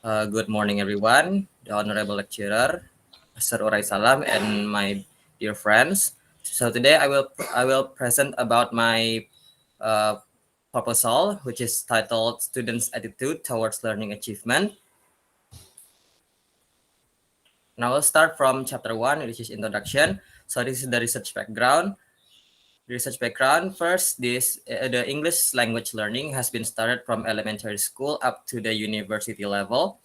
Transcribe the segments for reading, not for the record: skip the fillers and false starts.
Good morning, everyone. The Honorable Lecturer, Sir Urai Salam, and my dear friends. So today I will present about my uh, proposal, which is titled "Students' Attitude Towards Learning Achievement." Now we'll start from chapter one, which is introduction. So this is the research background. First, the English language learning has been started from elementary school up to the university level.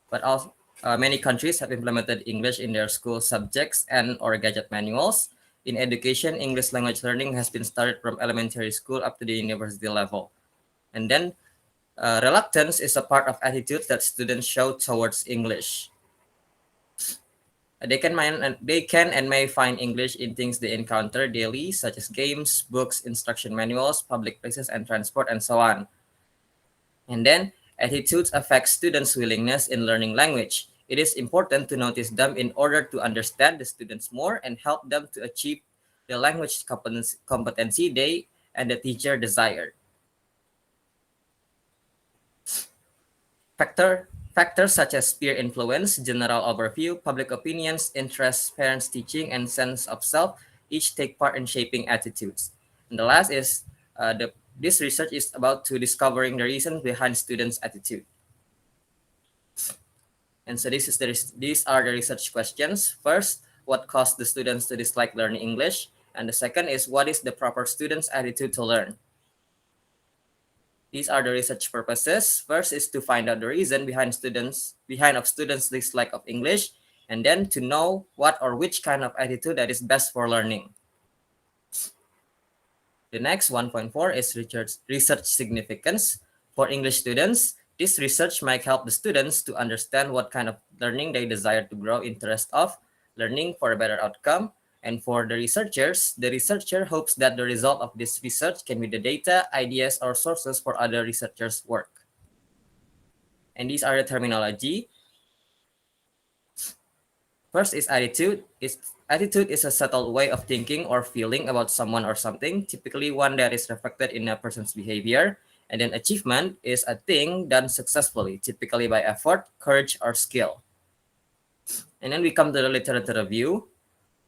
But also, many countries have implemented English in their school subjects and or gadget manuals. In education, English language learning has been started from elementary school up to the university level. And then reluctance is a part of attitude that students show towards English. They can and may find English in things they encounter daily, such as games, books, instruction manuals, public places, and transport, and so on. And then attitudes affect students' willingness in learning language. It is important to notice them in order to understand the students more and help them to achieve the language competency they and the teacher desired. Factors such as peer influence, general overview, public opinions, interests, parents' teaching, and sense of self each take part in shaping attitudes. And the last is this research is about to discovering the reasons behind students' attitude. And so these are the research questions. First, what caused the students to dislike learning English? And the second is, what is the proper student's attitude to learn? These are the research purposes. First is to find out the reason behind of students' dislike of English, and then to know what or which kind of attitude that is best for learning. The next 1.4 is research significance. For English students, this research might help the students to understand what kind of learning they desire to grow interest of, learning for a better outcome. And for the researcher hopes that the result of this research can be the data, ideas, or sources for other researchers' work. And these are the terminology. First is attitude. Attitude is a subtle way of thinking or feeling about someone or something, typically one that is reflected in a person's behavior. And then achievement is a thing done successfully, typically by effort, courage, or skill. And then we come to the literature review.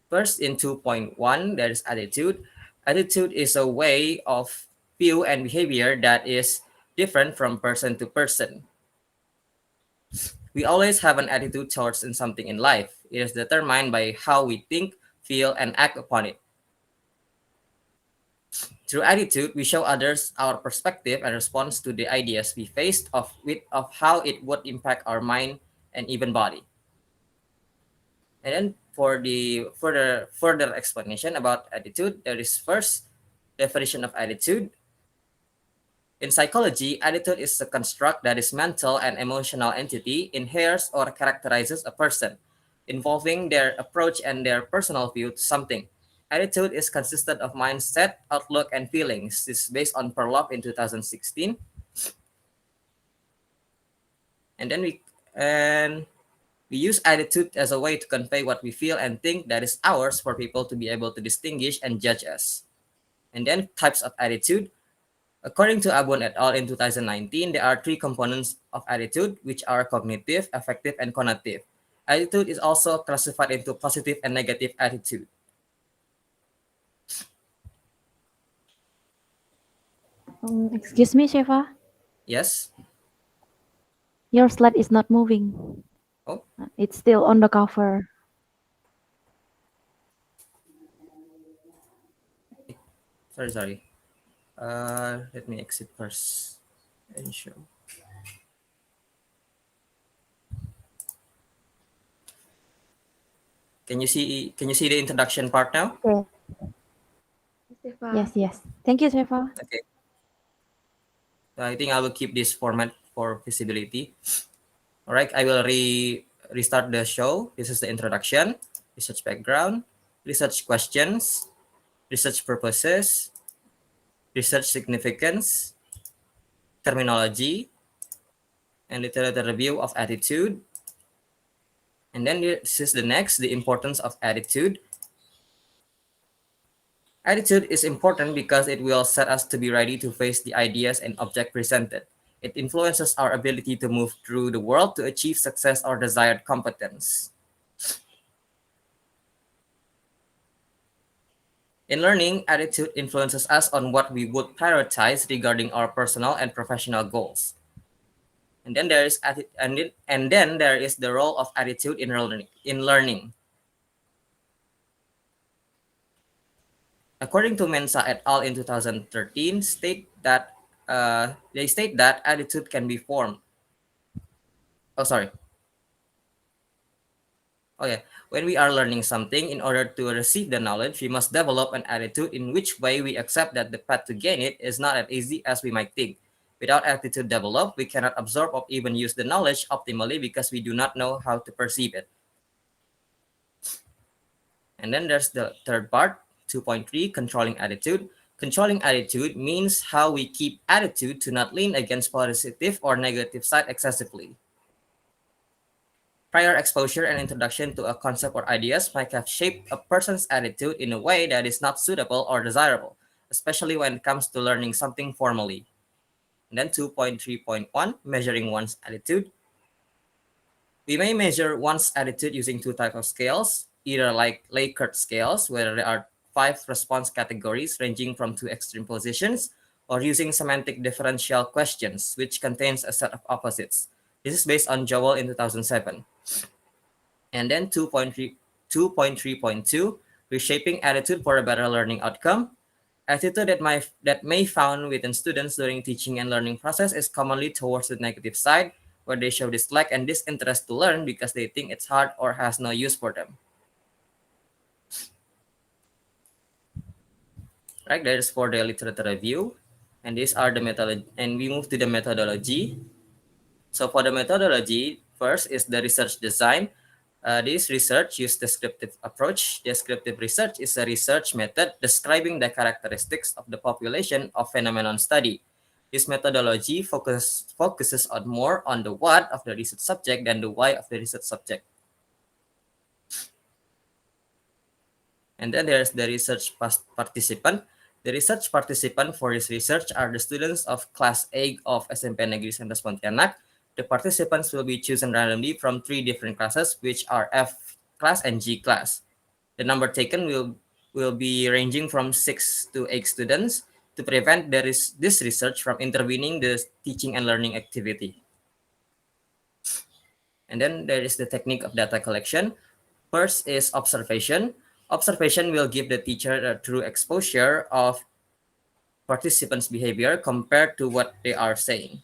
First, in 2.1, there is attitude. Attitude is a way of view and behavior that is different from person to person. We always have an attitude towards something in life. It is determined by how we think, feel, and act upon it. Through attitude, we show others our perspective and response to the ideas we faced of how it would impact our mind and even body. And then for the further explanation about attitude, there is first definition of attitude. In psychology, attitude is a construct that is mental and emotional entity inheres or characterizes a person, involving their approach and their personal view to something. Attitude is consistent of mindset, outlook, and feelings. This is based on Perloff in 2016. And then we use attitude as a way to convey what we feel and think that is ours for people to be able to distinguish and judge us. And then types of attitude. According to Abun et al. In 2019, there are three components of attitude, which are cognitive, affective, and connotative. Attitude is also classified into positive and negative attitude. Excuse me, Sheva. Yes? Your slide is not moving. Oh, It's still on the cover. sorry. Let me exit first and show. Can you see the introduction part now? Okay. Yes. Thank you, Sheva. Okay. I think I will keep this format for visibility. All right, I will restart the show. This is the introduction, research background, research questions, research purposes, research significance, terminology, and literature review of attitude. And then this is the next, the importance of attitude. Attitude is important because it will set us to be ready to face the ideas and object presented. It influences our ability to move through the world to achieve success or desired competence. In learning, attitude influences us on what we would prioritize regarding our personal and professional goals. And then there is and then there is the role of attitude in learning. According to Mensa et al. In 2013, they state that attitude can be formed. Oh, sorry. Oh yeah. When we are learning something, in order to receive the knowledge, we must develop an attitude in which way we accept that the path to gain it is not as easy as we might think. Without attitude developed, we cannot absorb or even use the knowledge optimally because we do not know how to perceive it. And then there's the third part, 2.3, controlling attitude. Controlling attitude means how we keep attitude to not lean against positive or negative side excessively. Prior exposure and introduction to a concept or ideas might have shaped a person's attitude in a way that is not suitable or desirable, especially when it comes to learning something formally. And then 2.3.1, measuring one's attitude. We may measure one's attitude using two types of scales, either like Likert scales, where there are 5 response categories ranging from 2 extreme positions, or using semantic differential questions, which contains a set of opposites. This is based on Joel in 2007. And then 2.3.2, reshaping attitude for a better learning outcome. Attitude that may found within students during teaching and learning process is commonly towards the negative side, where they show dislike and disinterest to learn because they think it's hard or has no use for them. Right, that is for the literature review. And these are the methodology, and we move to the methodology. So for the methodology, first is the research design. This research use descriptive approach. Descriptive research is a research method describing the characteristics of the population of phenomenon study. This methodology focuses on more on the what of the research subject than the why of the research subject. And then there's the research participant. The research participant for this research are the students of Class A of SMP Negeri Santa Pontianak. The participants will be chosen randomly from 3 different classes, which are F class and G class. The number taken will be ranging from 6 to 8 students to prevent this research from intervening the teaching and learning activity. And then there is the technique of data collection. First is observation. Observation will give the teacher a true exposure of participants' behavior compared to what they are saying.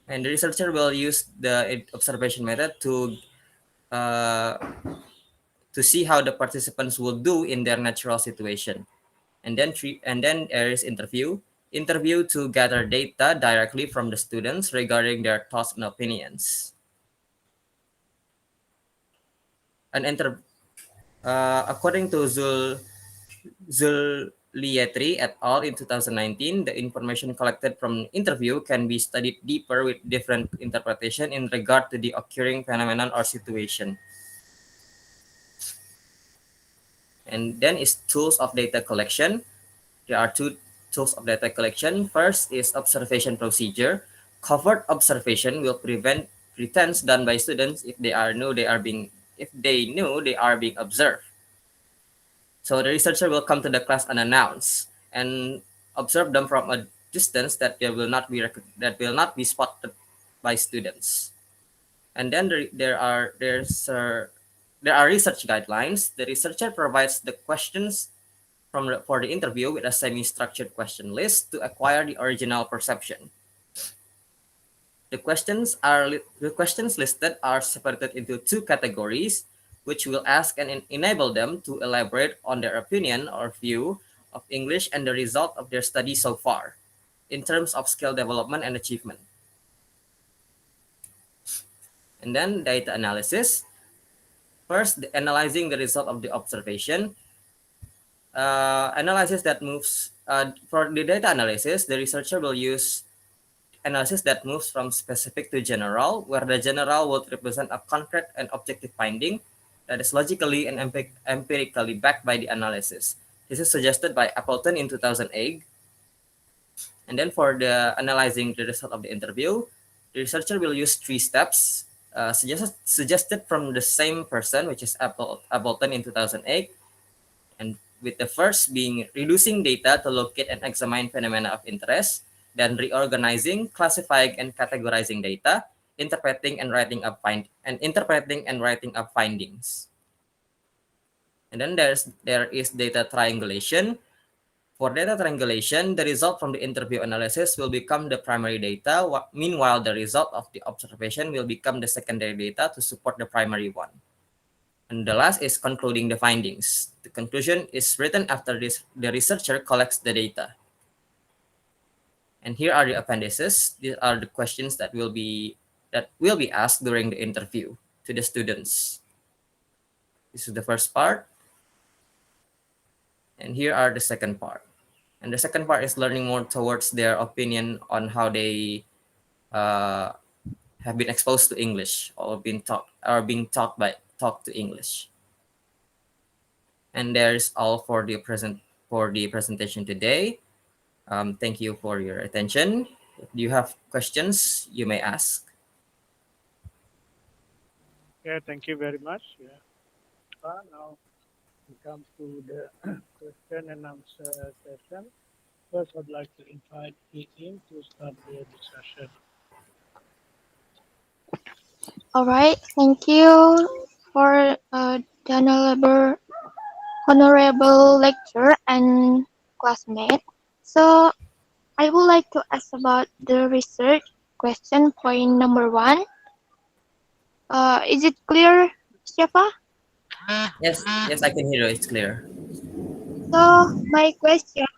And the researcher will use the observation method uh, to see how the participants will do in their natural situation. And then there is interview. Interview to gather data directly from the students regarding their thoughts and opinions. And according to Zulietri et al. In 2019, the information collected from interview can be studied deeper with different interpretation in regard to the occurring phenomenon or situation. And then is tools of data collection. There are 2 tools of data collection. First is observation procedure. Covert observation will prevent pretense done by students if they know they are being observed. So the researcher will come to the class unannounced and observe them from a distance that will not be spotted by students. And then there are research guidelines. The researcher provides the questions for the interview with a semi-structured question list to acquire the original perception. The questions listed are separated into 2 categories, which will ask and enable them to elaborate on their opinion or view of English and the result of their study so far, in terms of skill development and achievement. And then data analysis. First, analyzing the result of the observation. Analysis that moves for the data analysis, the researcher will use analysis that moves from specific to general, where the general would represent a concrete and objective finding that is logically and empirically backed by the analysis. This is suggested by Appleton in 2008. And then for the analyzing the result of the interview, the researcher will use three steps suggested from the same person, which is Appleton in 2008. And with the first being reducing data to locate and examine phenomena of interest, then reorganizing, classifying, and categorizing data, interpreting and writing up findings. And then there is data triangulation. For data triangulation, the result from the interview analysis will become the primary data. Meanwhile, the result of the observation will become the secondary data to support the primary one. And the last is concluding the findings. The conclusion is written after the researcher collects the data. And here are the appendices. These are the questions that will be asked during the interview to the students. This is the first part, and here are the second part. And the second part is learning more towards their opinion on how they uh, have been exposed to English or being taught to English. And there's all for the presentation today. Thank you for your attention. If you have questions, you may ask. Yeah, thank you very much. Yeah. Now we come to the question and answer session. First, I'd like to invite Iin to start the discussion. All right, thank you for the honorable lecture and classmate. So I would like to ask about the research question point number one. Is it clear, Shefa? Yes, yes, I can hear you. It's clear. So my question: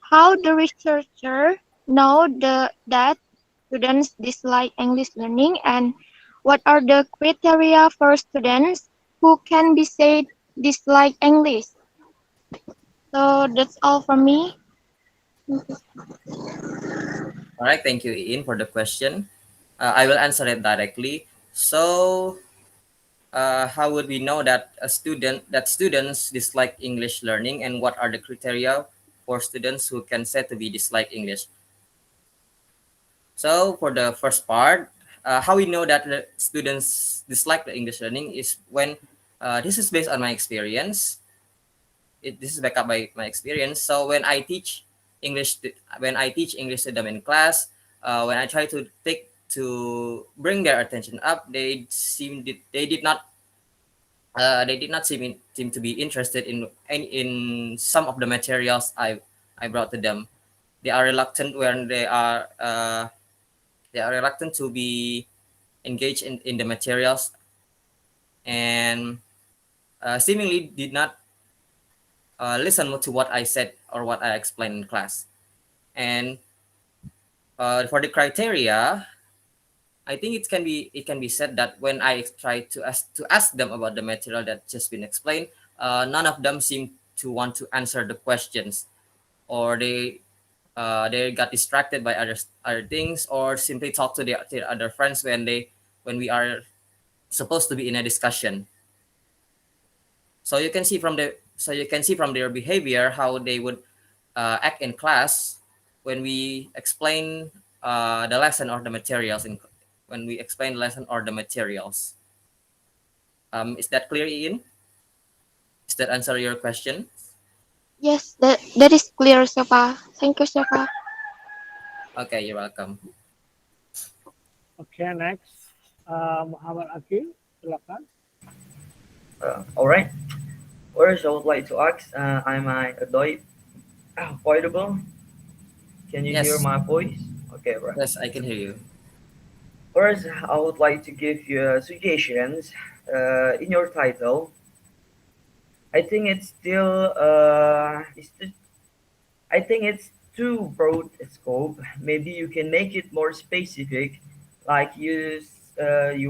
how the researcher know that students dislike English learning, and what are the criteria for students who can be said dislike English? So that's all from me. All right, thank you, Ian, for the question. I will answer it directly. So, how would we know that students dislike English learning, and what are the criteria for students who can say to be dislike English? So, for the first part, how we know that the students dislike the English learning is when this is based on my experience. This is backed up by my experience. So when I teach English to them in class, when I try to bring their attention up, they did not seem to be interested in some of the materials I brought to them. They are reluctant when they are reluctant to be engaged in the materials, and seemingly did not listen to what I said or what I explained in class. And for the criteria, I think it can be said that when I try to ask them about the material that just been explained, none of them seem to want to answer the questions, or they got distracted by other things, or simply talk to their other friends when we are supposed to be in a discussion. So you can see from their behavior how they would act in class when we explain the lesson or the materials when we explain the lesson or the materials. Is that clear, Ian? Does that answer your question? Yes, that is clear, Shefa. Thank you, Shefa. Okay, you're welcome. Okay, next, Muhammad Akil, silakan. All right. First, I would like to ask, am I audible? Can you hear Yes, my voice? Okay, right. yes, I can hear you. First, I would like to give you suggestions in your title. I think it's still I think it's too broad a scope. Maybe you can make it more specific, like you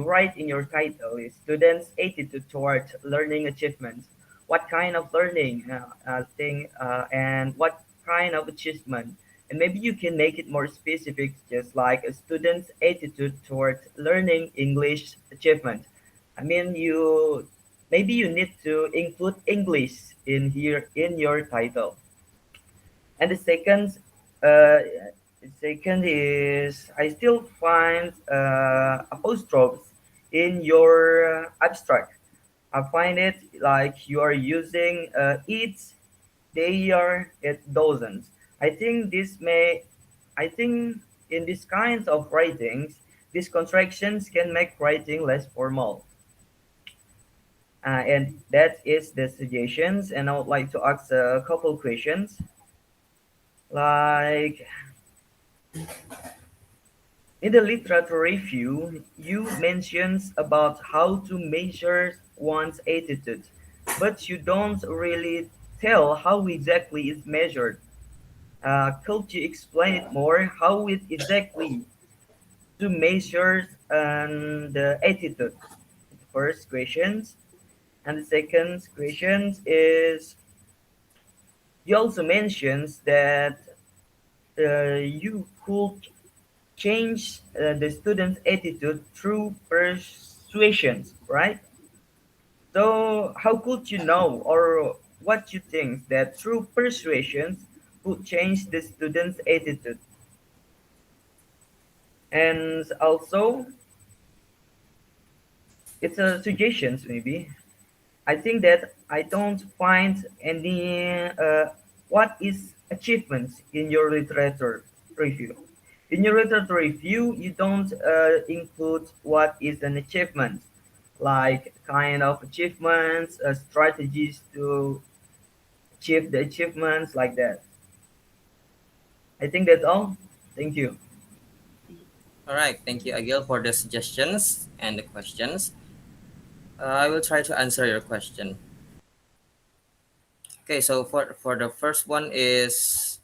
write in your title, is students' attitude towards learning achievements. What kind of learning thing and what kind of achievement? And maybe you can make it more specific, just like a student's attitude towards learning English achievement. I mean, you maybe you need to include English in here in your title. And uh, the second is I still find apostrophes in your abstract. I find it like you are using it, they are, it doesn't. I think this may, I think in these kinds of writings, these contractions can make writing less formal. And that is the suggestions. And I would like to ask a couple questions. Like in the literature review, you mentions about how to measure one's attitude, but you don't really tell how exactly it's measured. Could you explain it more? How it exactly to measure the attitude? The first questions, and the second question is you also mentions that you could change the student's attitude through persuasions, right? So how could you know or what you think that through persuasions could change the student's attitude? And also, it's a suggestions maybe. I think that I don't find any what is achievements in your literature review. In your literature review, you don't include what is an achievement, like kind of achievements, strategies to achieve the achievements, like that. I think that's all. Thank you. All right, thank you, Agil, for the suggestions and the questions. I will try to answer your question. Okay, so for the first one is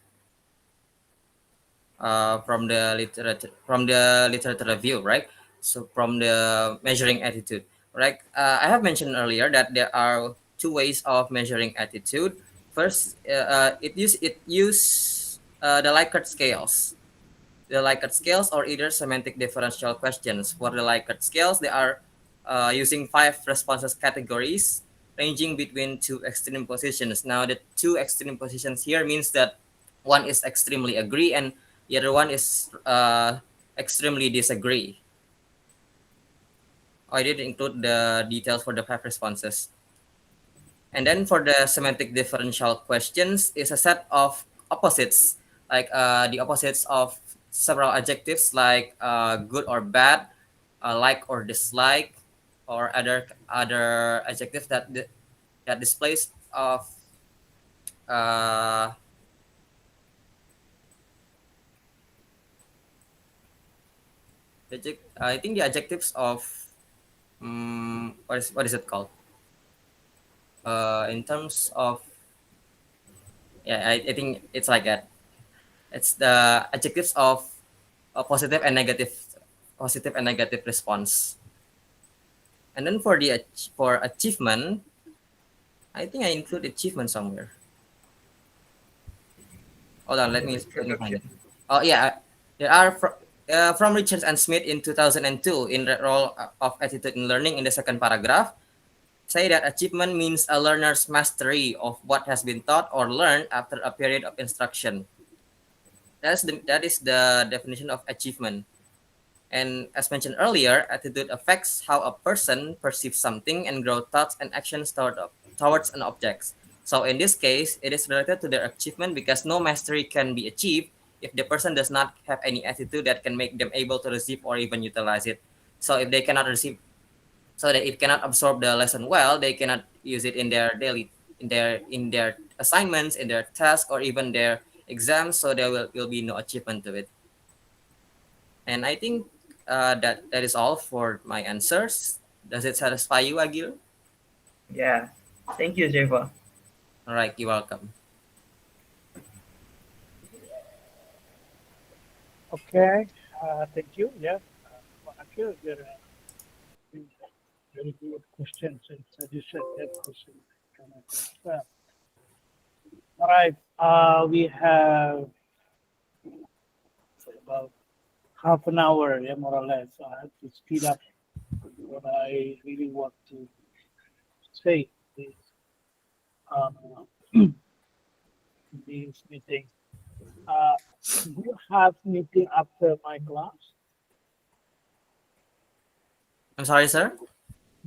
from the literature review, right? So from the measuring attitude, right? I have mentioned earlier that there are two ways of measuring attitude. First, it use the Likert scales. The Likert scales or either semantic differential questions. For the Likert scales, they are using five responses categories ranging between two extreme positions. Now, the two extreme positions here means that one is extremely agree and the other one is extremely disagree. I did include the details for the five responses. And then for the semantic differential questions is a set of opposites, like the opposites of several adjectives like good or bad, like or dislike, or other adjectives that displays of uh, I think the adjectives of what is it called? In terms of yeah, I think it's like that. It's the adjectives of positive and negative response. And then for for achievement, I think I include achievement somewhere. Hold on, In the let me find reproduction. it. Oh yeah, there are from Richards and Smith in 2002 in the role of attitude in learning in the second paragraph. Say that achievement means a learner's mastery of what has been taught or learned after a period of instruction. That is the definition of achievement. And as mentioned earlier, attitude affects how a person perceives something and grow thoughts and actions towards an object. So in this case, it is related to their achievement because no mastery can be achieved if the person does not have any attitude that can make them able to receive or even utilize it. So if they cannot receive, so that it cannot absorb the lesson well, they cannot use it in their daily, in their assignments, in their tasks, or even their exams. So there will be no achievement to it. And I think that is all for my answers. Does it satisfy you, Agil? Yeah. Thank you, Jeva. All right, you're welcome. Okay, thank you. Yeah, Akil, there are very good questions and suggestions that question can as well. All right, we have about half an hour, yeah, more or less. So I have to speed up what I really want to say this uh, this meeting. Uh, do you have meeting after my class? I'm sorry, sir.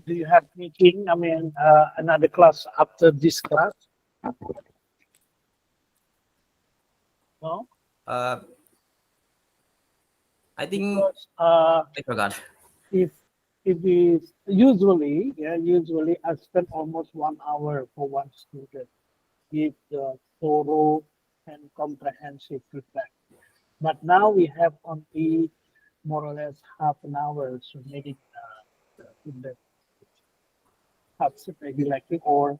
Do you have meeting? I mean, another class after this class? No, Uh, I think because I forgot. if if is usually, yeah, usually I spend almost 1 hour for one student, give the thorough and comprehensive feedback. But now we have only more or less half an hour, so maybe in the perhaps maybe like or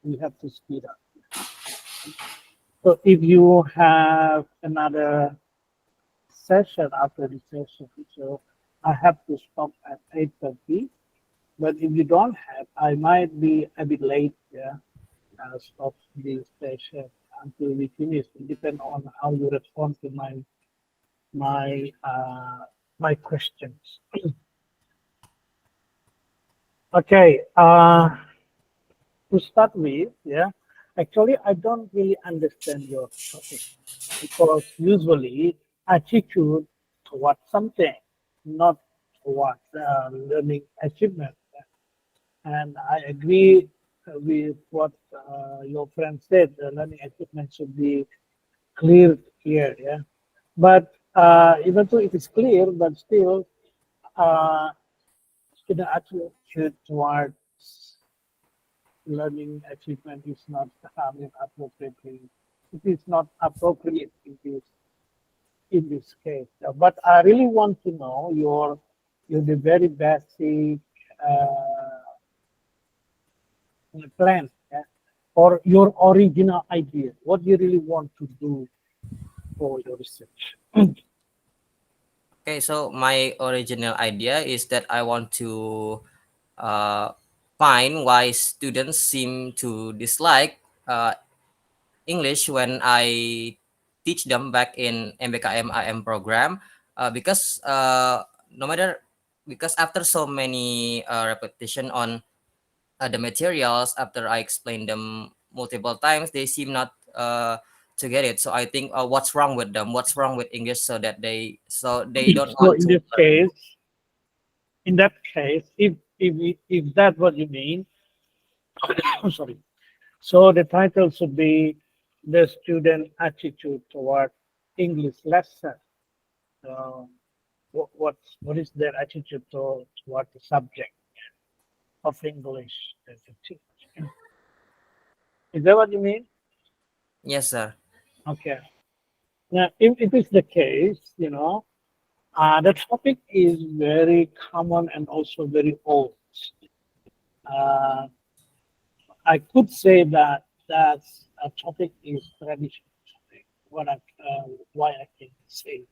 we have to speed up. So if you have another session after the session, so I have to stop at 8:30. But if you don't have, I might be a bit late. Yeah, stop the session until we finish. It depends on how you respond to my my questions. Okay. To start with, yeah, actually, I don't really understand your topic because usually attitude towards something, not towards learning achievement. And I agree with what your friend said. The learning achievement should be clear here. Yeah, but even though it is clear, but still, uh, student attitude towards learning achievement is not appropriately. It is not appropriate in this case. But I really want to know your the very basic plan, yeah, or your original idea. What you really want to do for your research. Okay, so my original idea is that I want to uh, find why students seem to dislike English when I teach them back in MBKM IM program, because no matter because after so many repetition on the materials, after I explain them multiple times, they seem not to get it. So I think, what's wrong with them? What's wrong with English, so that they don't So want to learn. in that case, if that's what you mean, I'm sorry. So the title should be the student attitude toward English lesson. So what is their attitude toward the subject of English that they teach? Is that what you mean? Yes, sir. Okay. Now, if it is the case, the topic is very common and also very old. Uh, I could say that that's a topic is traditional topic. Why I can say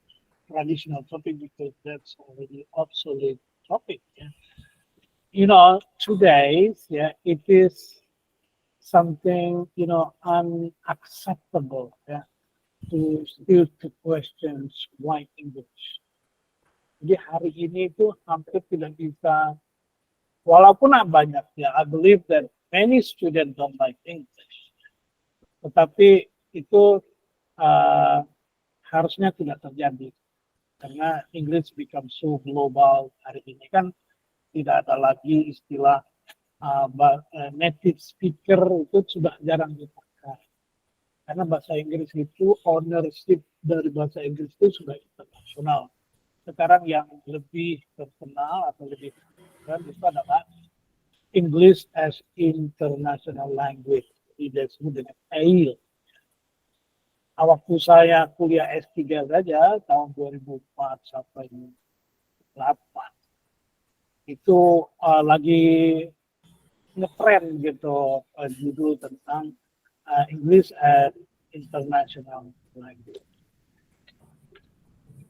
traditional topic because that's already obsolete topic. Yeah. Today, yeah, it is something unacceptable. Yeah, to still to questions why English. Jadi hari ini itu hampir tidak bisa, walaupun banyak ya, I believe that many students don't like English. Tetapi itu uh, harusnya tidak terjadi karena English become so global hari ini kan tidak ada lagi istilah native speaker itu sudah jarang dipakai karena bahasa Inggris itu ownership dari bahasa Inggris itu sudah internasional. Sekarang yang lebih terkenal atau lebih keren itu adalah English as international language. Jadi disebut dengan AIL. Waktu saya kuliah S3 saja tahun 2004 sampai 2008 itu lagi ngetren gitu judul tentang English as international language.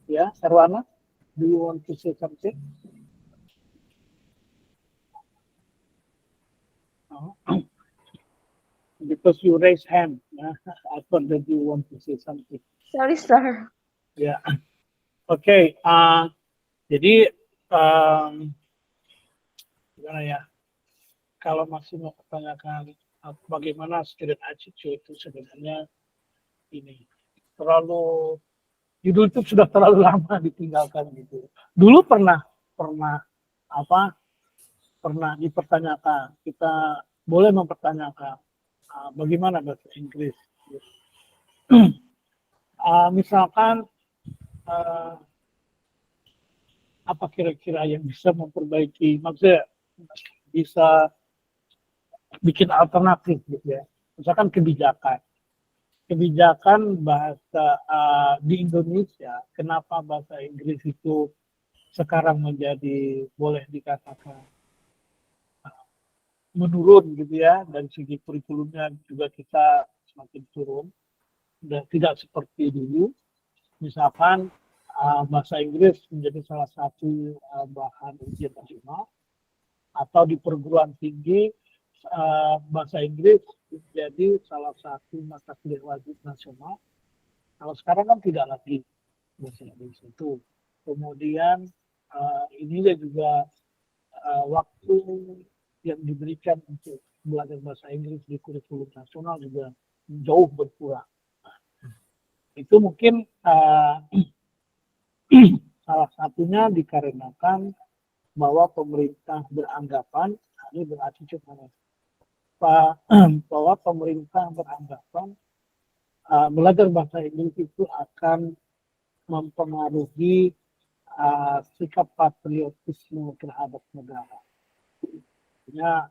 Ya, Sarwana, do you want to say something? Because you raise hand, I thought that you want to say something. Sorry, sir. Ya, oke. Jadi gimana ya? Kalau masih mau pertanyakan bagaimana student attitude itu sebenarnya ini terlalu judul itu sudah terlalu lama ditinggalkan gitu. Dulu pernah pernah apa pernah dipertanyakan. Kita boleh mempertanyakan bagaimana bahasa Inggris. Misalkan apa kira-kira yang bisa memperbaiki, maksudnya bisa bikin alternatif gitu ya. Misalkan kebijakan bahasa di Indonesia, kenapa bahasa Inggris itu sekarang menjadi boleh dikatakan menurun gitu ya, dari segi kurikulumnya juga kita semakin turun dan tidak seperti dulu. Misalkan bahasa Inggris menjadi salah satu bahan ujian nasional atau di perguruan tinggi bahasa Inggris menjadi salah satu mata kuliah wajib nasional. Kalau sekarang kan tidak lagi bahasa Inggris itu. Kemudian ininya juga waktu yang diberikan untuk belajar bahasa Inggris di kurikulum nasional juga jauh berkurang. Itu mungkin salah satunya dikarenakan bahwa pemerintah beranggapan, ini berarti cuma bahwa pemerintah beranggapan belajar bahasa Inggris itu akan mempengaruhi sikap patriotisme terhadap negara. Artinya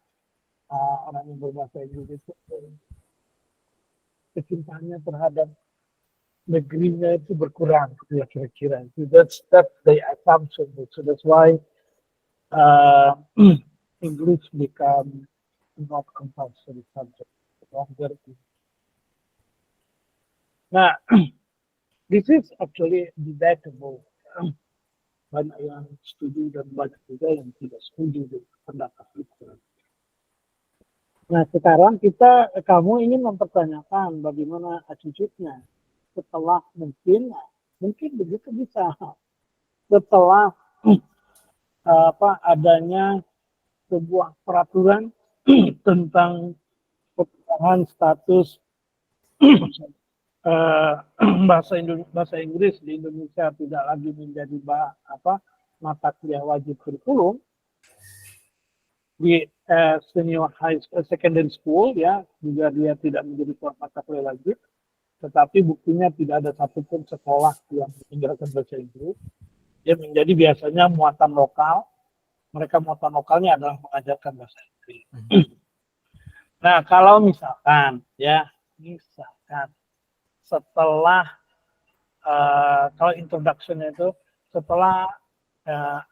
orang yang berbahasa Inggris itu kecintaannya terhadap negerinya itu berkurang, gitu ya kira-kira. So that's the assumption. So that's why English become not compulsory subject longer. Nah, this is actually debatable. Banyak yang setuju dan banyak juga yang tidak setuju dengan pendapat itu. Nah, sekarang kamu ingin mempertanyakan bagaimana attitude-nya setelah mungkin begitu bisa setelah adanya sebuah peraturan tentang perubahan status bahasa Inggris di Indonesia tidak lagi menjadi mata kuliah wajib kurikulum di senior secondary school ya, juga dia tidak menjadi mata kuliah wajib, tetapi buktinya tidak ada satupun sekolah yang mengajarkan bahasa Inggris. Dia menjadi biasanya muatan lokal. Mereka muatan lokalnya adalah mengajarkan bahasa Inggris. Nah, kalau misalkan setelah kalau introduction itu setelah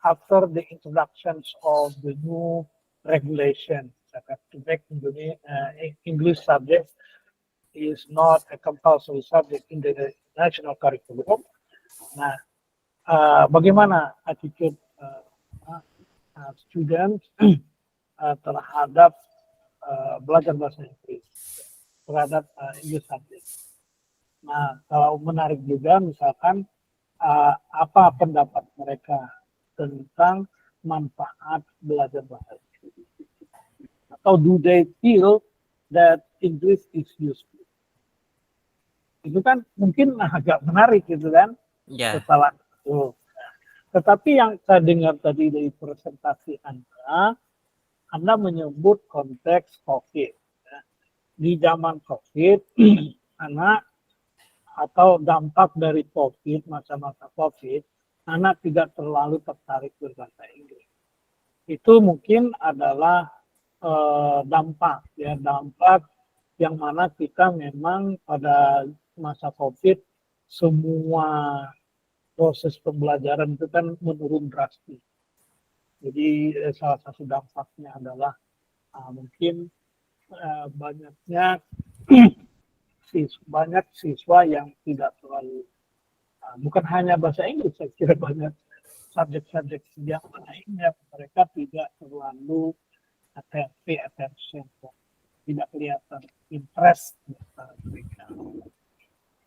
after the introductions of the new regulation to make English subject is not a compulsory subject in the national curriculum. Nah, bagaimana attitude students terhadap belajar bahasa Inggris, terhadap English subject. Nah, kalau menarik juga misalkan apa pendapat mereka tentang manfaat belajar bahasa Inggris. Atau do they feel that English is useful? Itu kan mungkin agak menarik gitu kan. Yeah. Setelah itu. Tetapi yang saya dengar tadi dari presentasi Anda menyebut konteks COVID. Di zaman COVID, anak atau dampak dari COVID, masa-masa COVID, anak tidak terlalu tertarik berbahasa Inggris. Itu mungkin adalah dampak yang mana kita memang pada masa COVID semua proses pembelajaran itu kan menurun drastis. Jadi salah satu dampaknya adalah mungkin banyaknya banyak siswa yang tidak terlalu bukan hanya bahasa Inggris, saya kira banyak subjek-subjek yang lainnya mereka tidak terlalu pay attention, tidak kelihatan interest mereka.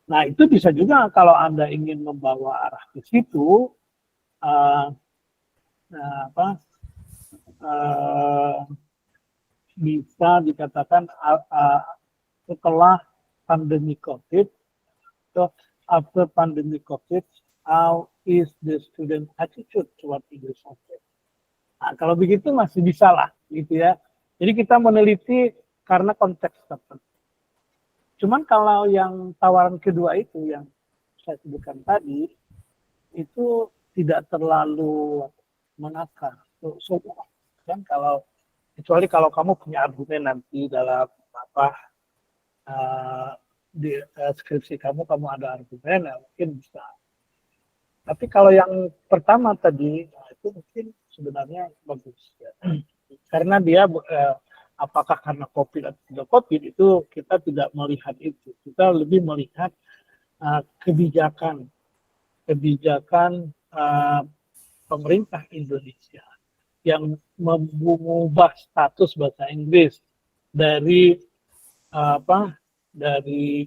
Nah, itu bisa juga kalau Anda ingin membawa arah ke situ, eh, bisa dikatakan setelah pandemi COVID. So after pandemic COVID, how is the student attitude toward English subject? Nah, kalau begitu masih bisa lah, gitu ya. Jadi kita meneliti karena konteks tertentu. Cuman kalau yang tawaran kedua itu yang saya sebutkan tadi, itu tidak terlalu menakar. So, kan kalau kecuali kalau kamu punya argumen nanti dalam apa di skripsi kamu ada argumen, ya mungkin bisa. Tapi kalau yang pertama tadi, nah itu mungkin sebenarnya bagus. Ya. Karena dia apakah karena COVID atau tidak COVID itu kita tidak melihat itu. Kita lebih melihat kebijakan pemerintah Indonesia yang mengubah status bahasa Inggris dari dari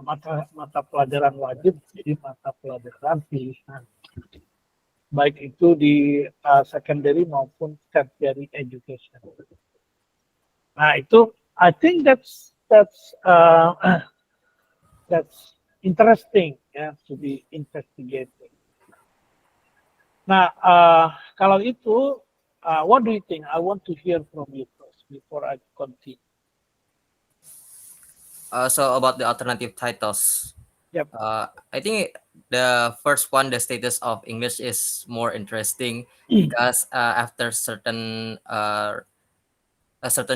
mata pelajaran wajib jadi mata pelajaran pilihan, baik itu di secondary maupun tertiary education. Nah itu, I think that's interesting ya, to be investigated. Nah kalau itu, what do you think? I want to hear from you first before I continue. So about the alternative titles, Yep. I think the first one, the status of English, is more interesting because after certain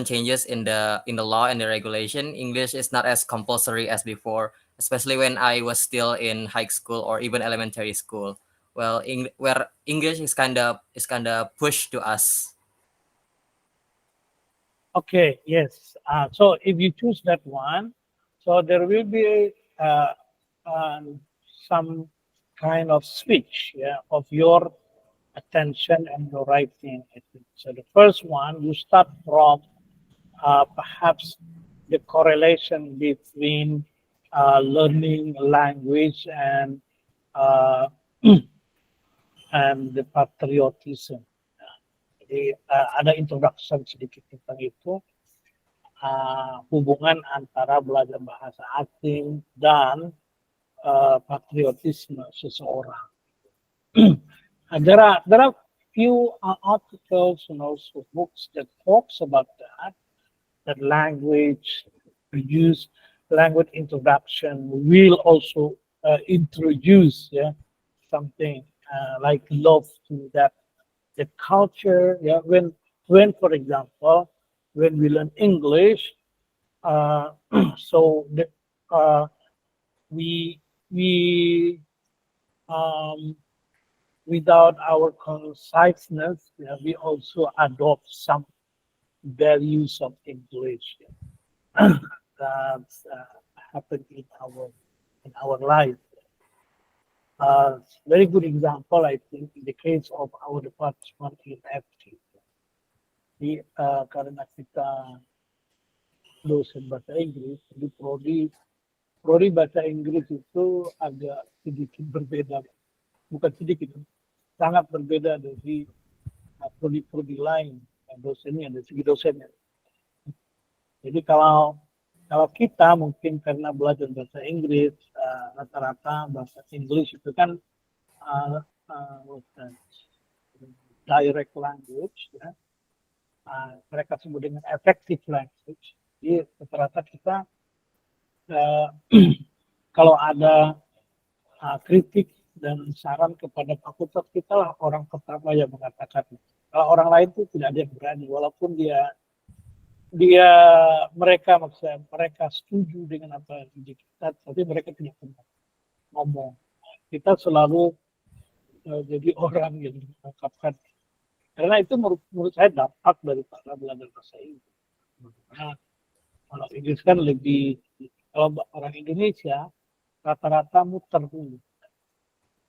changes in the law and the regulation, English is not as compulsory as before, especially when I was still in high school or even elementary school. Well, where English is kind of pushed to us. Okay, yes. So if you choose that one, so there will be some kind of switch, yeah, of your attention and your writing. I think. So the first one, you start from perhaps the correlation between learning language and uh, and the patriotism. Jadi ada introduction sedikit tentang itu, hubungan antara belajar bahasa asing dan patriotisme seseorang. There are few articles and also books that talks about that language introduction will also introduce something like love to the culture. Yeah, when for example, when we learn English, so we without our conciseness, we also adopt some values of English that happen in our life. Very good example, I think, in the case of our department in FT. Karena kita dosen bahasa Inggris, di prodi bahasa Inggris itu agak sedikit berbeda, bukan sedikit, sangat berbeda dari prodi-prodi lain, dosennya, dari segi dosennya. Jadi kalau kita mungkin karena belajar bahasa Inggris, rata-rata bahasa Inggris itu kan direct language, ya. Mereka sebut dengan effective language. Jadi rata-rata kita kalau ada kritik dan saran kepada fakultas kita lah orang pertama yang mengatakan. Kalau orang lain itu tidak ada yang berani, walaupun mereka setuju dengan apa yang kita, tapi mereka tidak pernah ngomong. Kita selalu jadi orang yang mengungkapkan, karena itu menurut saya dampak dari para belajar bahasa Inggris. Nah, kalau Inggris kan lebih, kalau orang Indonesia rata-rata muter dulu.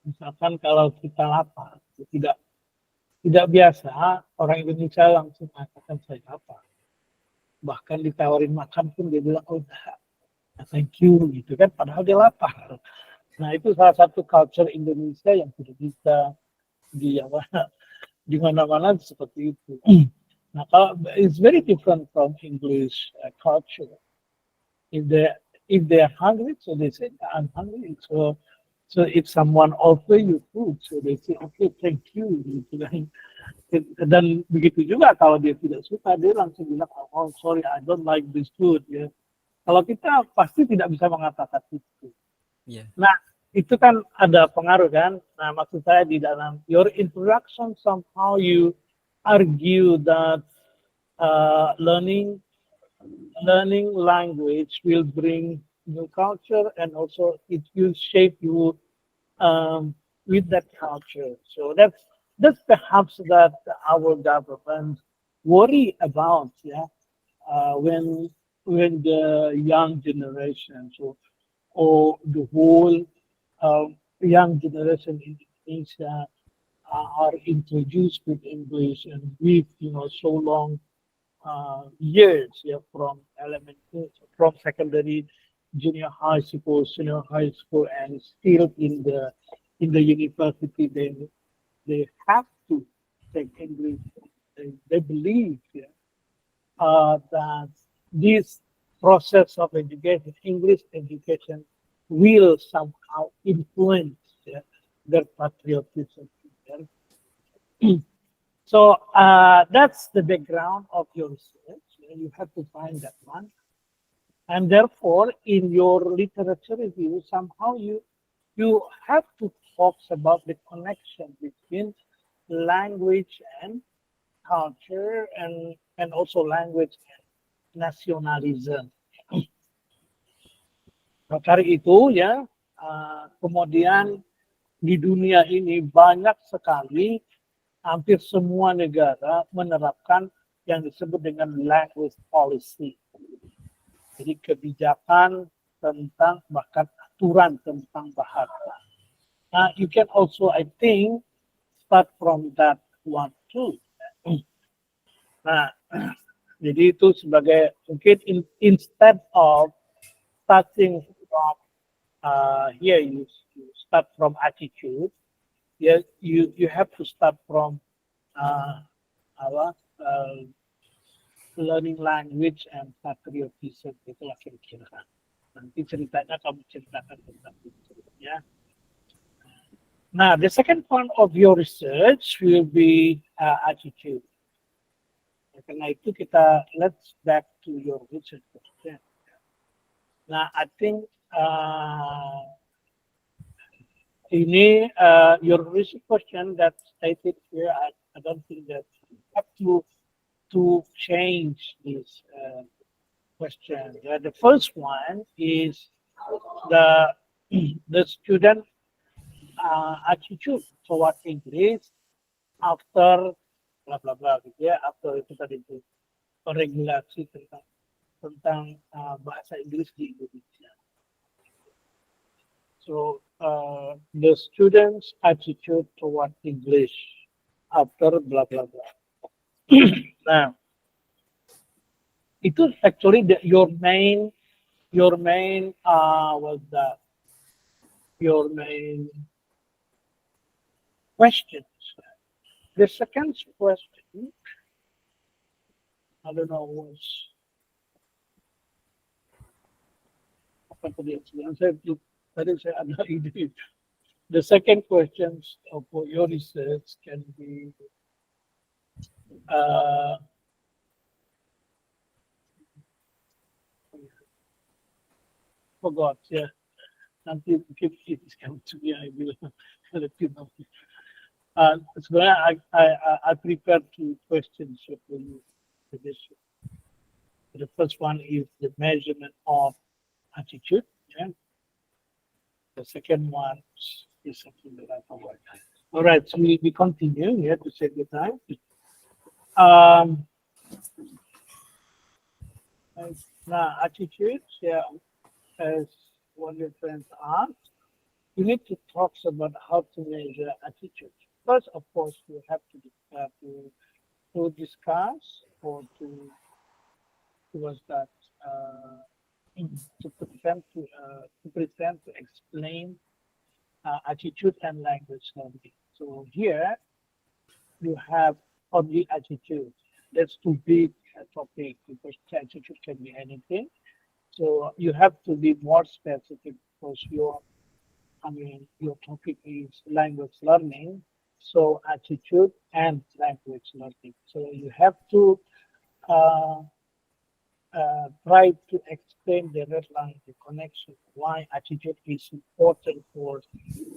Misalkan kalau kita lapar, tidak biasa orang Indonesia langsung mengatakan saya lapar. Bahkan ditawarin makan pun dia bilang, oh thank you, gitu kan, padahal dia lapar. Nah itu salah satu culture Indonesia yang tidak bisa di mana-mana seperti itu. Nah, kalau it's very different from English culture. If they if they're hungry, so they say I'm hungry. So if someone offer you food, so they say okay, thank you. Gitu kan. Dan begitu juga kalau dia tidak suka, dia langsung bilang oh sorry, I don't like this food. Ya. Kalau kita pasti tidak bisa mengatakan itu. Yeah. Nah, itu kan ada pengaruh kan. Nah, maksud saya di dalam your introduction somehow you argue that learning language will bring new culture and also it will shape you with that culture. So that's perhaps that our government worry about, yeah, when the young generation, so or the whole young generation in Indonesia are introduced with English and with so long years, yeah, from elementary, from secondary, junior high school, senior high school, and still in the university, they have to take English. They believe, yeah, that this process of education, English education, will somehow influence, yeah, their patriotism. So that's the background of your research. You have to find that one. And therefore, in your literature review, somehow you have to talk about the connection between language and culture and also language and nationalism. Maka dari itu ya, kemudian di dunia ini banyak sekali hampir semua negara menerapkan yang disebut dengan language policy. Jadi kebijakan tentang bahkan aturan tentang bahasa. Nah, you can also, I think, start from that one too. Nah, jadi itu sebagai mungkin instead of starting from here you start from attitude. Yeah, you have to start from uh, apa, learning language and patriotism, itulah kira-kira. Nanti ceritanya kamu ceritakan tentang itu ya. Now, the second part of your research will be attitude. Karena itu kita let's back to your research question. Now, I think ini your research question that stated here, I don't think that you have to change this question. The first one is the the student attitude toward English after bla bla bla gitu ya, after itu tadi itu regulasi tentang bahasa Inggris di Indonesia. So the students' attitude toward English after bla bla bla. Nah, itu actually your main was that your main questions. The second question, I don't know, was apa tadi yang saya tadi saya ada ide. The second questions for your research can be forgot, yeah. Nanti mungkin it is coming to me, I will let you know. Sebenarnya I prepared two questions for you for this. The first one is the measurement of attitude. Yeah. The second one is something that I forgot. All right, so we continue here to save the time. Now, attitudes, yeah, as one of your friends asked, you need to talk about how to measure attitude. First, of course, you have to discuss or to was that to present to explain attitude and language learning. So here you have on the attitude. That's too big a topic because attitude can be anything. So you have to be more specific because your topic is language learning. So attitude and language learning. So you have to uh, try to explain the red line, the connection, why attitude is important for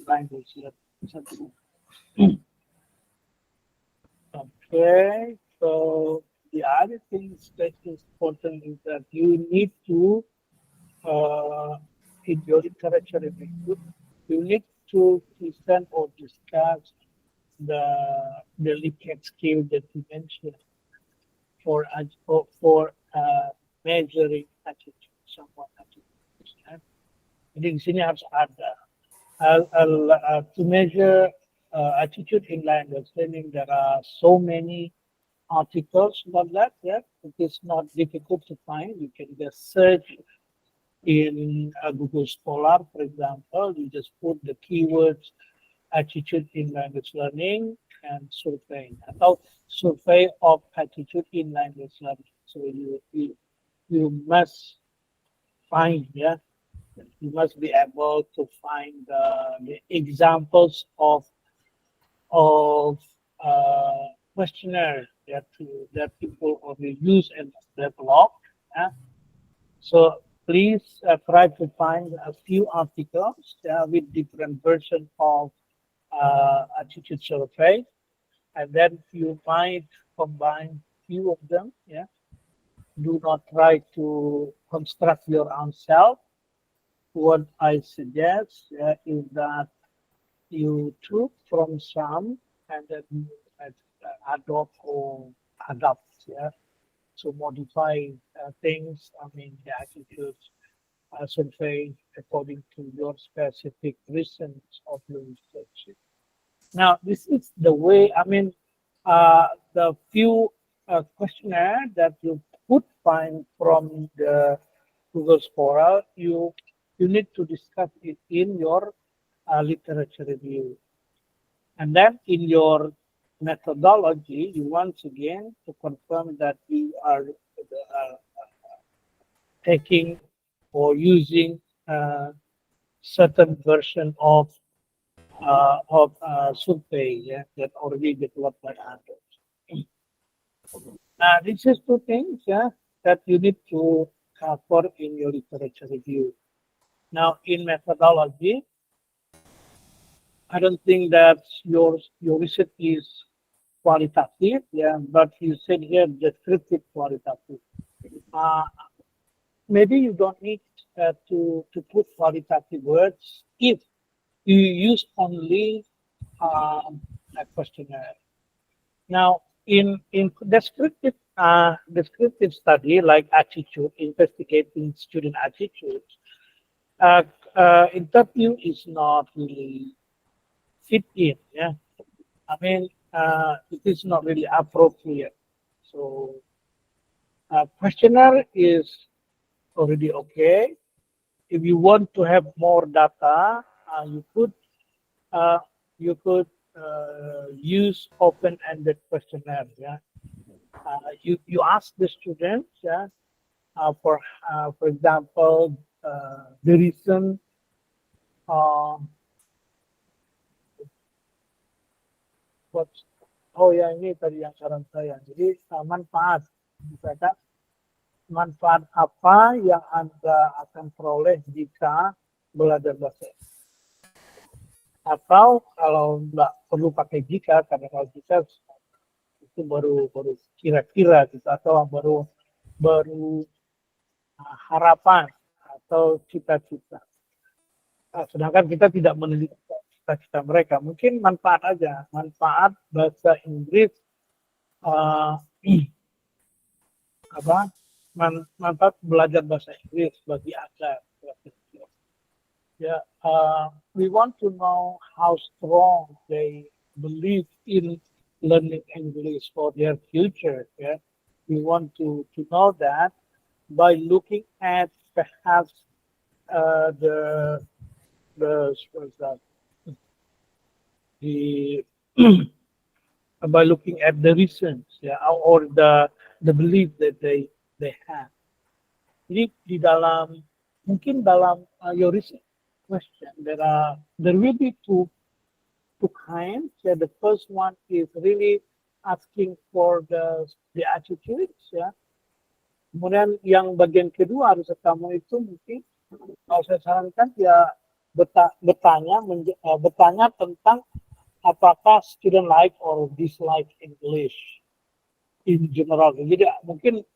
language learning. Okay, so the other things that is important is that you need to, in your literature review, you need to present or discuss the delicate skill that you mentioned for measuring attitude, someone attitude. Ya. Jadi di sini harus ada to measure attitude in language learning. There are so many articles about that. Yeah, it is not difficult to find. You can just search in Google Scholar, for example. You just put the keywords attitude in language learning and survey atau survey of attitude in language learning. So you must find, yeah, you must be able to find the examples of questionnaire that people already use and develop. Yeah. So please try to find a few articles with different versions of attitude survey, and then you might combine few of them. Yeah. Do not try to construct your own self. What I suggest is that you took from some and then you adopt or adapt, yeah. So modify things, I mean, the attitudes, survey according to your specific reasons of your research. Now, this is the way, I mean, the few questionnaire that you could find from the Google Scholar, you need to discuss it in your literature review. And then in your methodology, you once again to confirm that you are taking or using certain version of survey, yeah, that already developed by others. This is two things, yeah, that you need to cover in your literature review. Now, in methodology, I don't think that your research is qualitative, yeah, but you said here descriptive qualitative. Uh, Maybe you don't need to put qualitative words if you use only a questionnaire. Now, in descriptive study like attitude, investigating student attitudes, uh, interview is not really fit in. Yeah, I mean, it is not really appropriate. So, questionnaire is already okay. If you want to have more data, uh, you could use open-ended questionnaire. Yeah, you ask the students. Yeah, for example, the reason. Uh, what Oh ya, ini tadi yang saran saya. Jadi manfaat, misalkan manfaat apa yang Anda akan peroleh jika belajar bahasa Inggris? Atau kalau nggak perlu pakai jika, karena kalau jika itu baru baru kira-kira gitu, atau baru baru harapan atau cita-cita. Sedangkan kita tidak meneliti cita-cita mereka. Mungkin manfaat aja, manfaat bahasa Inggris, uh, apa manfaat belajar bahasa Inggris bagi Anda. Yeah, we want to know how strong they believe in learning English for their future. Yeah, we want to know that by looking at perhaps the what's that, the by looking at the reasons, yeah, or the belief that they have. Jadi di dalam mungkin dalam your research question there will be two kinds. Yeah, the first one is really asking for the attitudes. Ya. Kemudian yang bagian kedua harus kamu itu mungkin kalau saya sarankan ya bertanya tentang apakah student like or dislike English in general. Jadi mungkin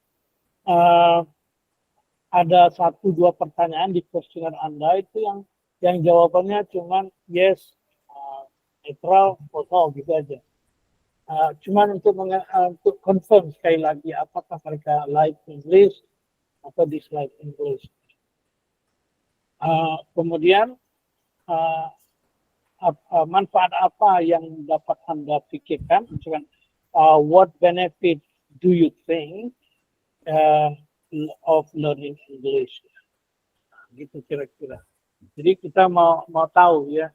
uh, ada satu dua pertanyaan di kuesioner Anda itu yang jawabannya cuman yes, netral, atau gitu aja. Cuman untuk confirm sekali lagi apakah mereka like English atau dislike English. Kemudian manfaat apa yang dapat Anda pikirkan? Misalkan, what benefit do you think of learning English? Gitu kira-kira. Jadi kita mau tahu ya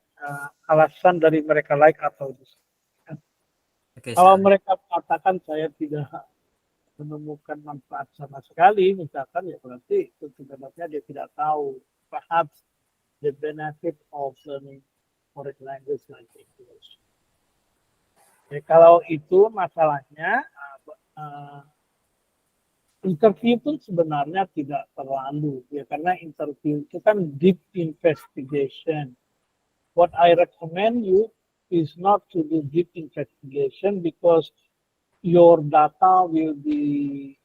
alasan dari mereka like atau dislike. Okay, Kalau sir. mereka mengatakan saya tidak menemukan manfaat sama sekali, misalkan ya berarti itu sebenarnya dia tidak tahu perhaps the benefit of learning foreign language like English. Jadi kalau itu masalahnya interview itu sebenarnya tidak terlalu ya karena interview itu kan deep investigation. What I recommend you is not to do deep investigation because your data will be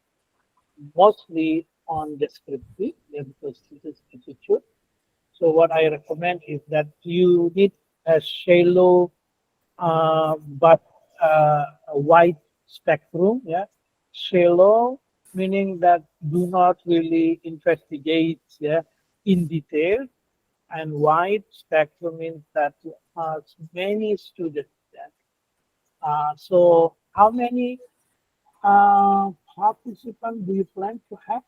mostly on descriptive, yeah, because this is attitude. So what I recommend is that you need a shallow but a wide spectrum. Yeah, shallow meaning that do not really investigate, yeah, in detail, and wide spectrum means that you ask many students. Yeah. So how many participants do you plan to have?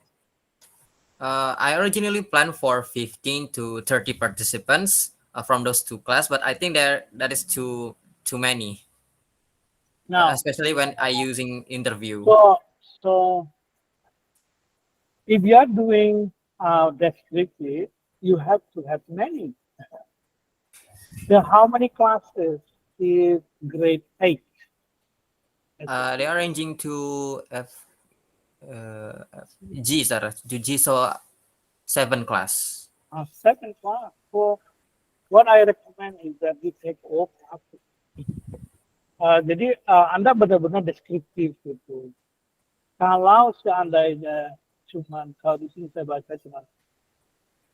I originally planned for 15 to 30 participants from those two class, but I think that is too many, Now, especially when I using interview. so if you are doing descriptive, you have to have many. So how many classes is grade 8? They are ranging to G, sir, to G, so 7 class. Second class. So what I recommend is that you take all classes. Jadi Anda benar-benar deskriptif gitu. Kalau seandainya kalau di sini saya baca cuma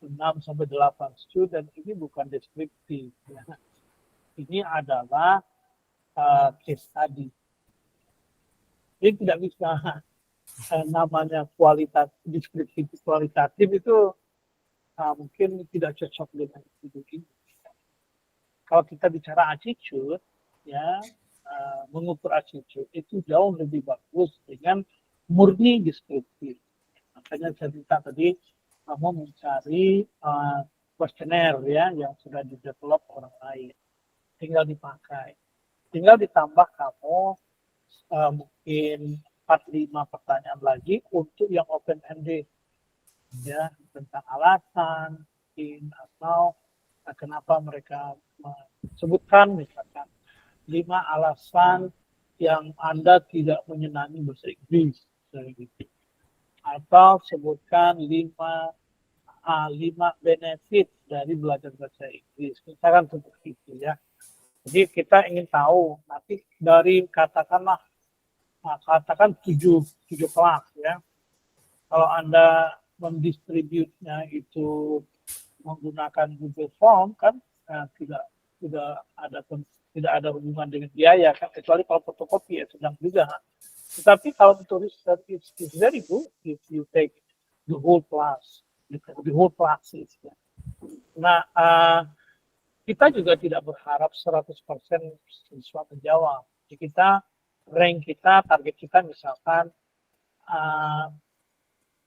6 sampai 8 student, ini bukan deskriptif. Ya. Ini adalah case study. Jadi tidak bisa namanya deskriptif kualitatif itu mungkin tidak cocok dengan hidup ini. Kalau kita bicara attitude, ya mengukur attitude itu jauh lebih bagus dengan murni deskriptif. Makanya saya minta tadi kamu mencari kuesioner ya yang sudah di-develop orang lain, tinggal dipakai, tinggal ditambah kamu mungkin 4-5 pertanyaan lagi untuk yang open ended ya tentang alasan mungkin atau kenapa mereka sebutkan misalkan 5 alasan yang Anda tidak menyenangi bahasa Inggris gitu. Atau sebutkan 5 benefit dari belajar bahasa Inggris misalkan seperti itu ya. Jadi kita ingin tahu nanti dari katakan 7 kelas ya. Kalau Anda mendistributnya itu menggunakan Google Form kan tidak ada hubungan dengan biaya kan kecuali kalau fotokopi ya sedang juga. Tetapi kalau untuk research it's very good if you take the whole class, the whole classes. Ya. Nah, kita juga tidak berharap 100% siswa menjawab. Jadi target kita misalkan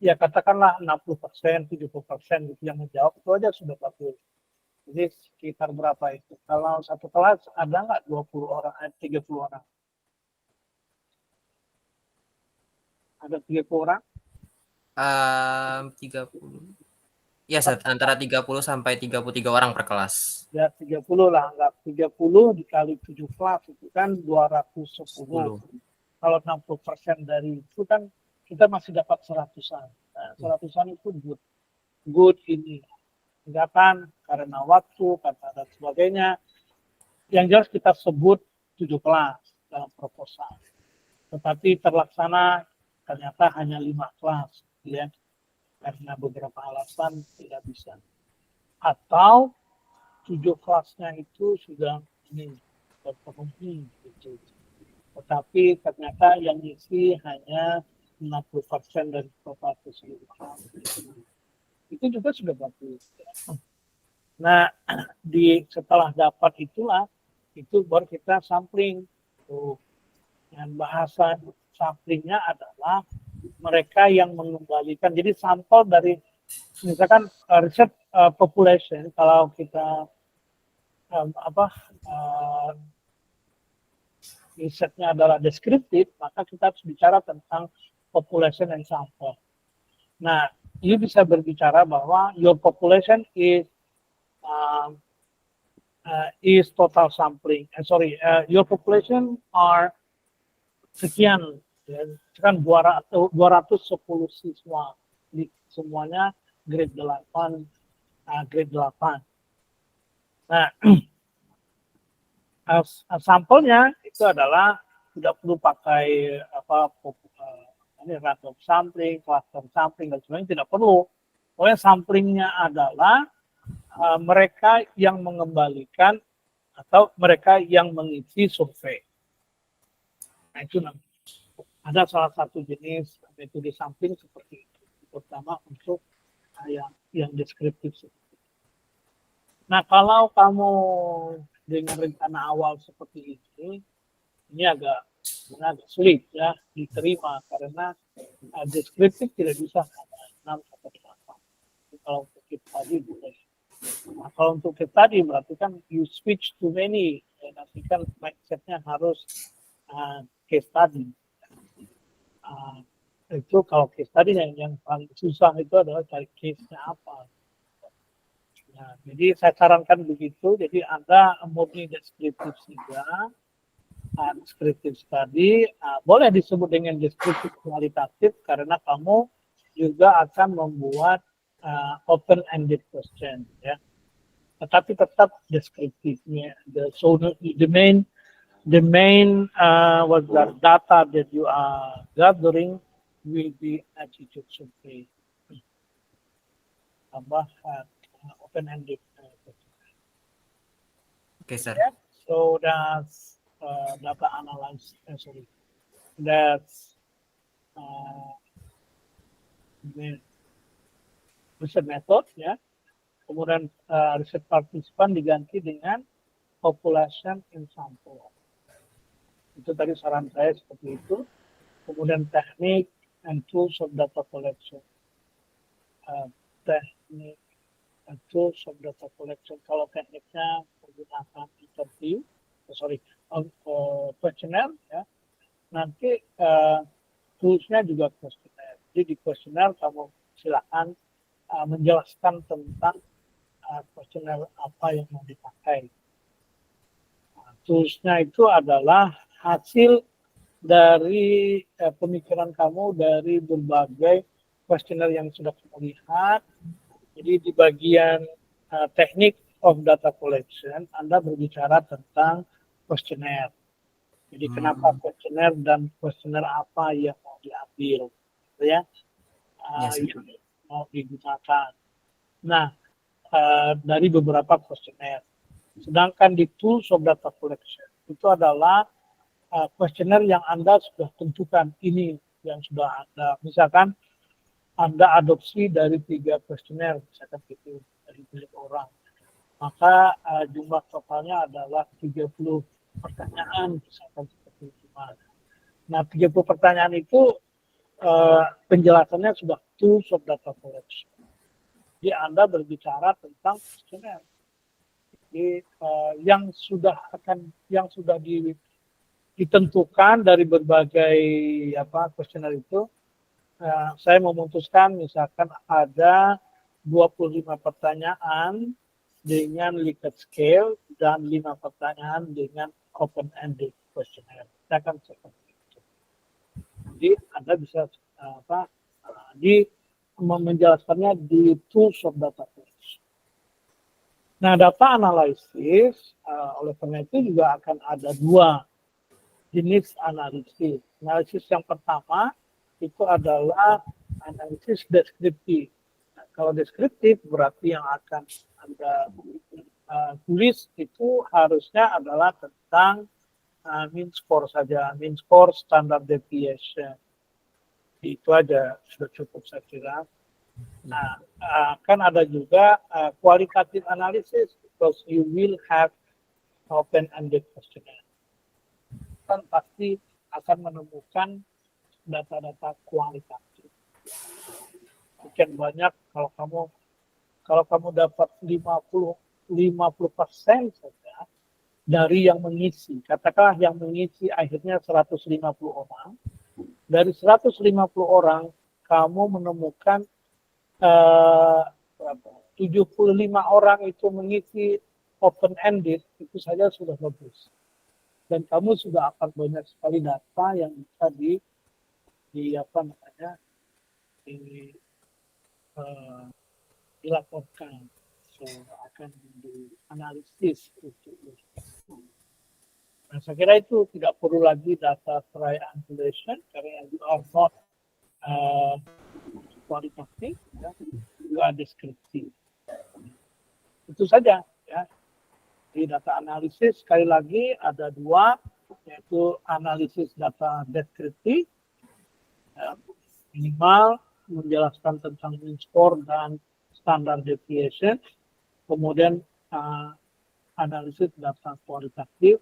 ya katakanlah 60%, 70% gitu yang menjawab itu aja sudah bagus. Jadi sekitar berapa itu? Kalau satu kelas ada nggak 20 orang, 30 orang? Ada 30 orang? 30. Ya, antara 30 sampai 33 orang per kelas. Ya 30 lah, anggap 30 dikali 7 kelas itu kan 210. 10. Kalau 60% dari itu kan kita masih dapat 100-an. Nah, 100-an itu good. Good ini. Enggak kan karena waktu, kata dan sebagainya. Yang jelas kita sebut 7 kelas dalam proposal. Tetapi terlaksana ternyata hanya 5 kelas, ya, karena beberapa alasan tidak bisa. Atau 7 kelasnya itu sudah ini terpenuhi gitu. Tetapi ternyata yang isi hanya 60% dari total keseluruhan. Itu juga sudah bagus. Nah, setelah dapat itulah, itu baru kita sampling. Tuh. Dan bahasa samplingnya adalah mereka yang mengembalikan. Jadi sampel dari, misalkan riset population, kalau kita risetnya adalah deskriptif, maka kita harus bicara tentang population and sample. Nah, you bisa berbicara bahwa your population is total sampling. Your population are sekian, ya, kan 210 siswa, semuanya grade 8, grade 8. Nah, sampelnya itu adalah tidak perlu pakai ini random sampling, cluster sampling dan sebagainya, tidak perlu. Pokoknya samplingnya adalah mereka yang mengembalikan atau mereka yang mengisi survei. Nah, itu ada salah satu jenis metode sampling seperti itu, terutama untuk yang deskriptif. Nah, kalau kamu dengan rencana awal seperti ini agak sulit ya diterima karena deskriptif tidak bisa 6 sampai 8. Kalau untuk case tadi boleh. Nah, kalau untuk case tadi berarti kan you switch to many, ya, nanti kan mindsetnya harus case tadi. Itu kalau case tadi yang paling susah itu adalah cari case-nya apa. Nah, jadi saya sarankan begitu. Jadi Anda murni deskriptif saja, deskriptif tadi boleh disebut dengan deskriptif kualitatif karena kamu juga akan membuat open-ended question, ya. Tetapi tetap deskriptifnya. The main was the data that you are gathering will be attitude survey. Tambah open-ended. Okay, sir. Yeah. So that's data analysis. That's riset method, ya. Kemudian riset partisipan diganti dengan population in sample. Itu tadi saran saya seperti itu. Kemudian teknik and tools of data collection. Teknik and tools of data collection. Kalau tekniknya menggunakan interview, questionnaire, ya. Nanti toolsnya juga questionnaire. Jadi di questionnaire kamu silakan menjelaskan tentang questionnaire apa yang mau dipakai. Toolsnya itu adalah hasil dari pemikiran kamu dari berbagai questionnaire yang sudah kamu lihat. Jadi di bagian teknik of data collection, Anda berbicara tentang questionnaire. Jadi kenapa questionnaire dan questionnaire apa yang mau diambil, ya, yang mau digunakan. Nah, dari beberapa questionnaire. Sedangkan di tools of data collection itu adalah questionnaire yang Anda sudah tentukan ini yang sudah Anda, misalkan Anda adopsi dari 3 questionnaire, misalkan itu dari 3 orang, maka jumlah totalnya adalah 30 pertanyaan, misalkan seperti itu. Nah, 30 pertanyaan itu penjelasannya sudah tools of data collection. Jadi Anda berbicara tentang questionnaire. Jadi yang sudah ditentukan dari berbagai questionnaire itu saya memutuskan misalkan ada 25 pertanyaan dengan Likert scale dan 5 pertanyaan dengan open-ended questionnaire. Saya akan seperti itu. Jadi Anda bisa di menjelaskannya di tools of database. Nah, data analisis oleh karena itu juga akan ada dua jenis analisis. Analisis yang pertama itu adalah analisis deskriptif. Nah, kalau deskriptif berarti yang akan Anda tulis itu harusnya adalah tentang mean score saja, mean score standard deviation. Itu aja sudah cukup saya kira. Nah, kan ada juga qualitative analysis because you will have open-ended questionnaire. Kan pasti akan menemukan data-data kualitatif. Sekian banyak kalau kamu dapat 50% saja dari yang mengisi. Katakanlah yang mengisi akhirnya 150 orang. Dari 150 orang kamu menemukan 75 orang itu mengisi open-ended, itu saja sudah bagus. Dan kamu sudah akan banyak sekali data yang bisa dilaporkan. So, akan dianalisis itu. Nah, saya kira itu tidak perlu lagi data triangulation karena you are not kualitatif, ya, you are deskriptif. Itu saja, ya. Di data analisis sekali lagi ada dua, yaitu analisis data deskriptif, ya, minimal menjelaskan tentang mean score dan standard deviation, kemudian analisis data kualitatif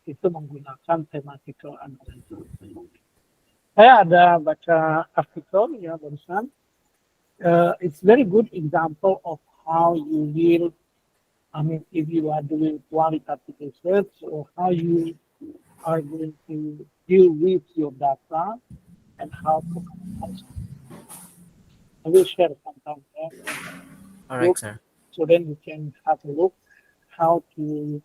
itu menggunakan thematical analysis. Saya ada baca artikel ya barusan. It's very good example of how you will, if you are doing qualitative research or how you are going to deal with your data and how to analyze. I will share sometimes. All right, sir. So then you can have a look how to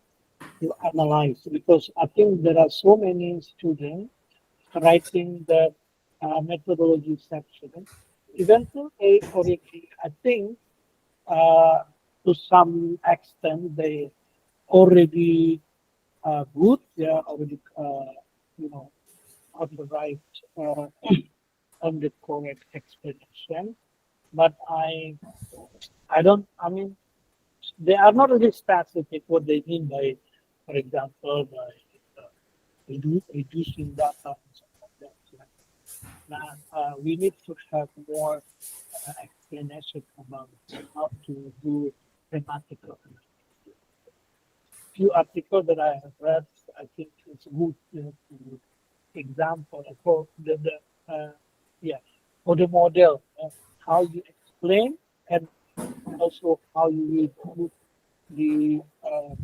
analyze, because I think there are so many students writing the methodology section. Eventually, already, I think to some extent they already good, they are already on the right, on the correct explanation. But I don't. I mean, they are not really specific what they mean by, for example, by reducing data and stuff like that. Now, we need to have more explanation about how to do thematical analysis. Few articles that I have read, I think it's good to example for for the model, how you explain and also how you will put the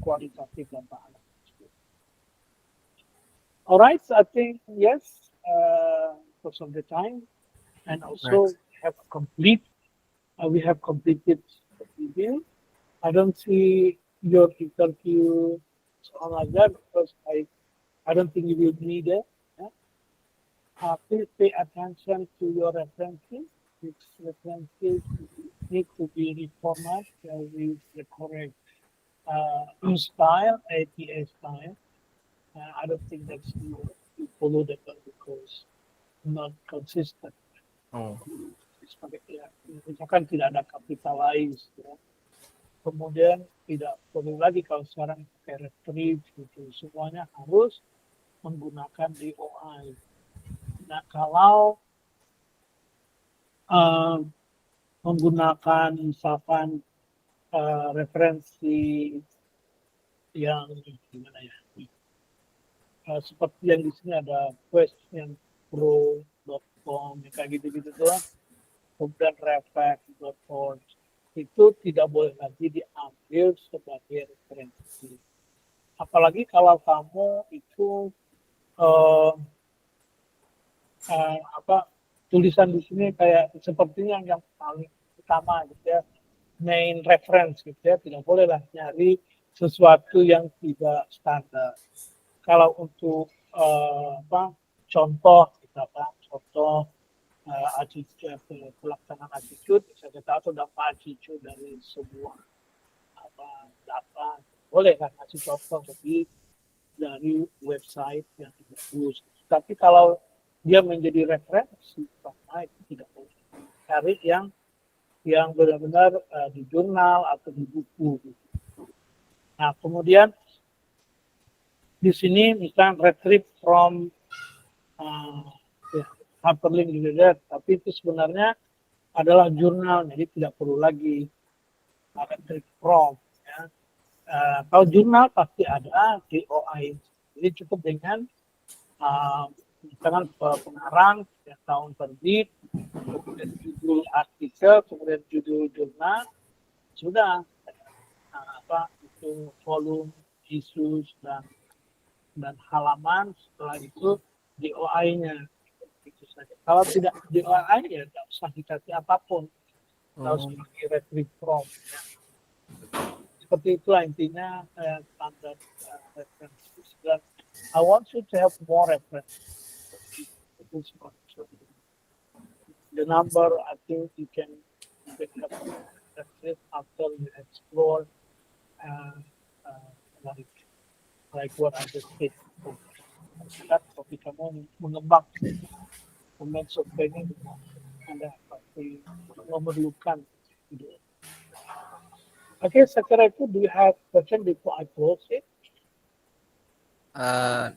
qualitative data analysis. All right, so I think yes, because of the time, and also Right. we have completed the review. I don't see your interview on like that because I don't think you will need it. Yeah? Please pay attention to your references. These references need to be reformatted with the correct style, APA style. I don't think that's you follow that because not consistent. Oh, Ya, misalkan tidak ada capitalize, ya. Kemudian tidak perlu lagi kalau sekarang pakai retrieve gitu, semuanya harus menggunakan DOI. Nah, kalau menggunakan misalkan referensi yang gimana ya, seperti yang di sini ada questionpro.com kayak gitu-gitu tuh, kemudian reflect.org, itu tidak boleh lagi diambil sebagai referensi. Apalagi kalau kamu itu tulisan di sini kayak sepertinya yang paling utama gitu ya, main reference gitu ya, tidak bolehlah nyari sesuatu yang tidak standar. Kalau untuk contoh kita contoh attitude, pelaksanaan attitude, bisa kita tahu dampak attitude dari sebuah data, boleh kan ngasih contoh tapi dari website yang bagus. Tapi kalau dia menjadi referensi, itu tidak boleh. Cari yang benar-benar di jurnal atau di buku. Nah, kemudian di sini misalnya retrieve from hyperlink juga, tapi itu sebenarnya adalah jurnal, jadi tidak perlu lagi retrieve from. Ya. Kalau jurnal pasti ada DOI, jadi cukup dengan misalkan pengarang, ya, tahun terbit, kemudian judul artikel, kemudian judul jurnal, sudah itu volume, issues dan halaman, setelah itu DOI-nya. Itu saja. Kalau tidak DOI ya tidak usah dikasih apapun, harus sebagai retrieve from. Ya. Seperti itulah intinya standar references. Dan I want you to have more references. The number, I think you can have references after you explore like what I just said. Tapi kamu mengembang komen surveinya Anda pasti memerlukan itu. Okay, saya kira itu. Do you have question before I close it?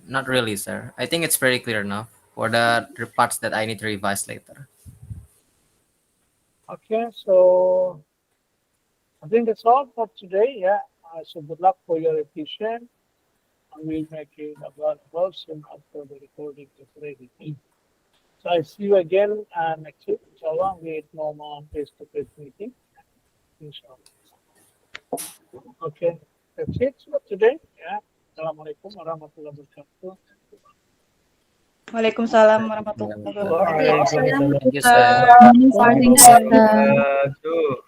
Not really, sir. I think it's very clear now for the parts that I need to revise later. Okay, so I think that's all for today. Yeah, so good luck for your revision. We'll make it available soon after the recording is ready. So I see you again next week, inshallah, with normal face-to-face meeting. Inshallah. Okay, that's it for today. Yeah. Assalamualaikum warahmatullahi wabarakatuh. Waalaikumsalam warahmatullahi wabarakatuh. Thank you, sir. Thank you, sir. Tuh.